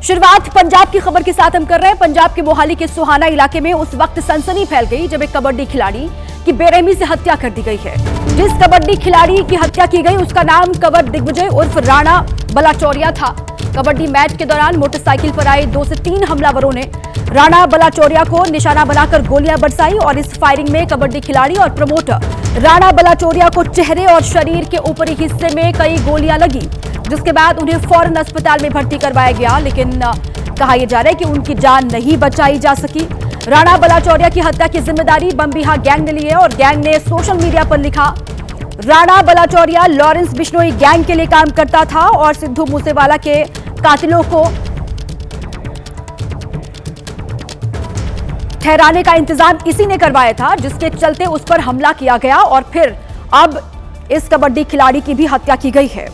शुरुआत पंजाब की खबर के साथ हम कर रहे हैं। पंजाब के मोहाली के सोहाना इलाके में उस वक्त सनसनी फैल गई जब एक कबड्डी खिलाड़ी की बेरहमी से हत्या कर दी गई है। जिस कबड्डी खिलाड़ी की हत्या की गई उसका नाम कवर दिग्विजय उर्फ राणा बलाचौरिया था। कबड्डी मैच के दौरान मोटरसाइकिल पर आए 2 से 3 हमलावरों ने राणा बलाचौरिया को निशाना बनाकर गोलियां बरसाई और इस फायरिंग में कबड्डी खिलाड़ी और प्रमोटर राणा बलाचौरिया को चेहरे और शरीर के ऊपरी हिस्से में कई गोलियां लगी, जिसके बाद उन्हें फौरन अस्पताल में भर्ती करवाया गया, लेकिन कहा यह जा रहा है कि उनकी जान नहीं बचाई जा सकी। राणा बलाचौरिया की हत्या की जिम्मेदारी बमबिहा गैंग ने ली है और गैंग ने सोशल मीडिया पर लिखा, राणा बलाचौरिया लॉरेंस बिश्नोई गैंग के लिए काम करता था और सिद्धू मूसेवाला के कातिलों को ठहराने का इंतजाम इसी ने करवाया था, जिसके चलते उस पर हमला किया गया और फिर अब इस कबड्डी खिलाड़ी की भी हत्या की गई है।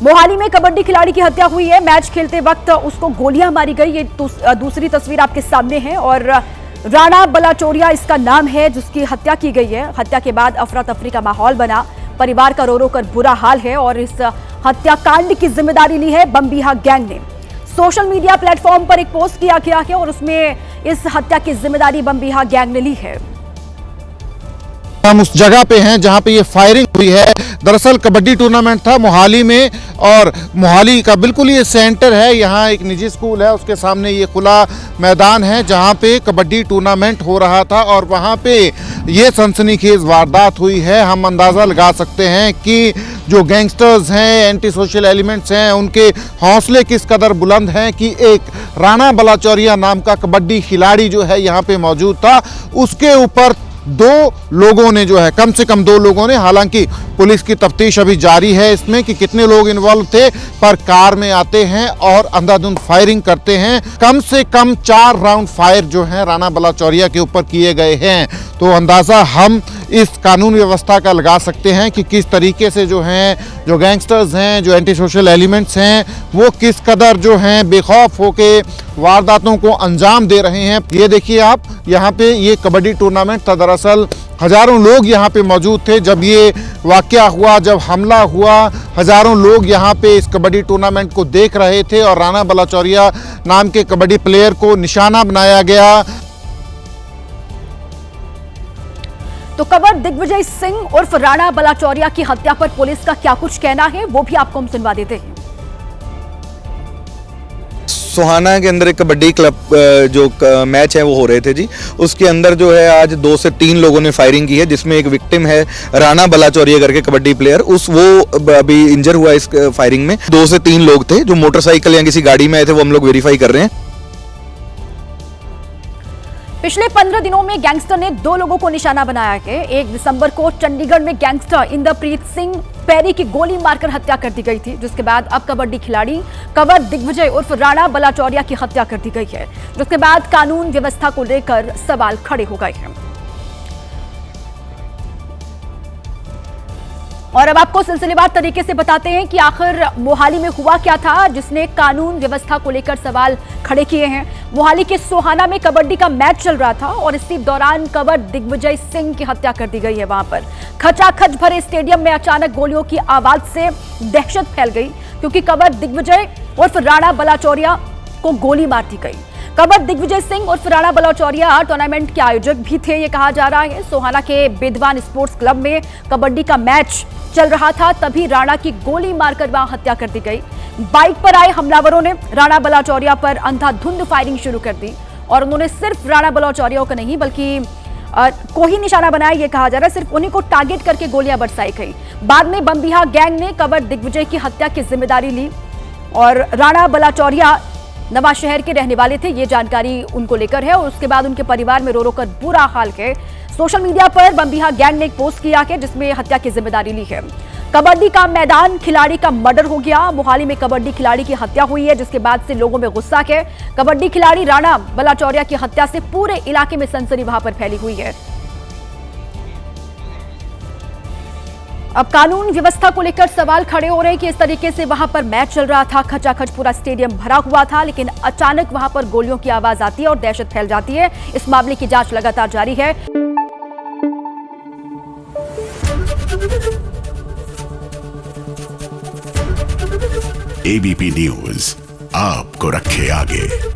मोहाली में कबड्डी खिलाड़ी की हत्या हुई है। मैच खेलते वक्त उसको गोलियां मारी गई। ये दूसरी तस्वीर आपके सामने है और राणा बलाचौरिया इसका नाम है जिसकी हत्या की गई है। हत्या के बाद अफरा तफरी का माहौल बना, परिवार का रो रो कर बुरा हाल है और इस हत्याकांड की जिम्मेदारी ली है बमबिहा गैंग ने। सोशल मीडिया प्लेटफॉर्म पर एक पोस्ट किया गया है और उसमें इस हत्या की जिम्मेदारी बमबिहा गैंग ने ली है। हम उस जगह पे हैं जहां पे ये फायरिंग हुई है। दरअसल कबड्डी टूर्नामेंट था मोहाली में और मोहाली का बिल्कुल ये सेंटर है। यहाँ एक निजी स्कूल है, उसके सामने ये खुला मैदान है जहां पे कबड्डी टूर्नामेंट हो रहा था और वहां पे ये सनसनीखेज वारदात हुई है। हम अंदाज़ा लगा सकते हैं कि जो गैंगस्टर्स हैं, एंटी सोशल एलिमेंट्स हैं, उनके हौसले किस कदर बुलंद हैं कि एक राणा बलाचौरिया नाम का कबड्डी खिलाड़ी जो है यहाँ पे मौजूद था, उसके ऊपर 2 लोगों ने जो है, कम से कम 2 लोगों ने, हालांकि पुलिस की तफ्तीश अभी जारी है इसमें कि कितने लोग इन्वॉल्व थे, पर कार में आते हैं और अंधाधुंध फायरिंग करते हैं। कम से कम 4 राउंड फायर जो है राणा बलाचौरिया के ऊपर किए गए हैं। तो अंदाज़ा हम इस कानून व्यवस्था का लगा सकते हैं कि किस तरीके से जो हैं, जो गैंगस्टर्स हैं, जो एंटी सोशल एलिमेंट्स हैं, वो किस कदर जो हैं बेखौफ होके वारदातों को अंजाम दे रहे हैं। ये देखिए आप, यहाँ पे ये कबड्डी टूर्नामेंट था। दरअसल हजारों लोग यहाँ पे मौजूद थे जब ये वाकया हुआ, जब हमला हुआ। हजारों लोग यहाँ पे इस कबड्डी टूर्नामेंट को देख रहे थे और राणा बलाचौरिया नाम के कबड्डी प्लेयर को निशाना बनाया गया। तो कवर दिग्विजय सिंह उर्फ राणा बलाचौरिया की हत्या पर पुलिस का क्या कुछ कहना है वो भी आपको हम सुनवा देते हैं। सोहाना के अंदर एक कबड्डी क्लब जो मैच है वो हो रहे थे जी, उसके अंदर जो है आज 2 से 3 लोगों ने फायरिंग की है, जिसमें एक विक्टिम है राणा बलाचौरिया करके कबड्डी प्लेयर। वो अभी इंजर हुआ इस फायरिंग में। 2 से 3 लोग थे जो मोटरसाइकिल या किसी गाड़ी में आए थे, वो हम लोग वेरीफाई कर रहे हैं। पिछले 15 दिनों में गैंगस्टर ने 2 लोगों को निशाना बनाया है। 1 दिसंबर को चंडीगढ़ में गैंगस्टर इंद्रप्रीत सिंह पैरी की गोली मारकर हत्या कर दी गई थी, जिसके बाद अब कबड्डी खिलाड़ी कवर दिग्विजय उर्फ राणा बलाचौरिया की हत्या कर दी गई है, जिसके बाद कानून व्यवस्था को लेकर सवाल खड़े हो गए हैं। और अब आपको सिलसिलेवार तरीके से बताते हैं कि आखिर मोहाली में हुआ क्या था जिसने कानून व्यवस्था को लेकर सवाल खड़े किए हैं। मोहाली के सोहाना में कबड्डी का मैच चल रहा था और इसी दौरान कवर दिग्विजय सिंह की हत्या कर दी गई है। वहां पर खचाखच भरे स्टेडियम में अचानक गोलियों की आवाज से दहशत फैल गई, क्योंकि कवर दिग्विजय उर्फ राणा बलाचौरिया को गोली मार दी गई। कवर दिग्विजय सिंह उर्फ राणा बलाचौरिया टूर्नामेंट के आयोजक भी थे, ये कहा जा रहा है। सोहाना के बेदवान स्पोर्ट्स क्लब में कबड्डी का मैच चल रहा था, तभी राणा की गोली मारकर वहां हत्या कर दी गई। बाइक पर आए हमलावरों ने राणा बलाचौरिया पर अंधाधुंध फायरिंग शुरू कर दी और उन्होंने सिर्फ राणा बलाचौरिया को नहीं बल्कि को ही निशाना बनाया, ये कहा जा रहा है। सिर्फ उन्हीं को टारगेट करके गोलियां बरसाई गई। बाद में बमबिहा गैंग ने कवर दिग्विजय की हत्या की जिम्मेदारी ली और राणा बलाचौरिया नवाज शहर के रहने वाले थे, ये जानकारी उनको लेकर है और उसके बाद उनके परिवार में रो रो कर बुरा हाल है। सोशल मीडिया पर बमबिहा गैंग ने एक पोस्ट किया है जिसमें हत्या की जिम्मेदारी ली है। कबड्डी का मैदान, खिलाड़ी का मर्डर हो गया। मोहाली में कबड्डी खिलाड़ी की हत्या हुई है, जिसके बाद से लोगों में गुस्सा है। कबड्डी खिलाड़ी राणा बलाचौरिया की हत्या से पूरे इलाके में सनसनी वहां पर फैली हुई है। अब कानून व्यवस्था को लेकर सवाल खड़े हो रहे हैं कि इस तरीके से वहां पर मैच चल रहा था, खचाखच पूरा स्टेडियम भरा हुआ था, लेकिन अचानक वहां पर गोलियों की आवाज आती है और दहशत फैल जाती है। इस मामले की जांच लगातार जारी है। ABP News, आपको रखे आगे।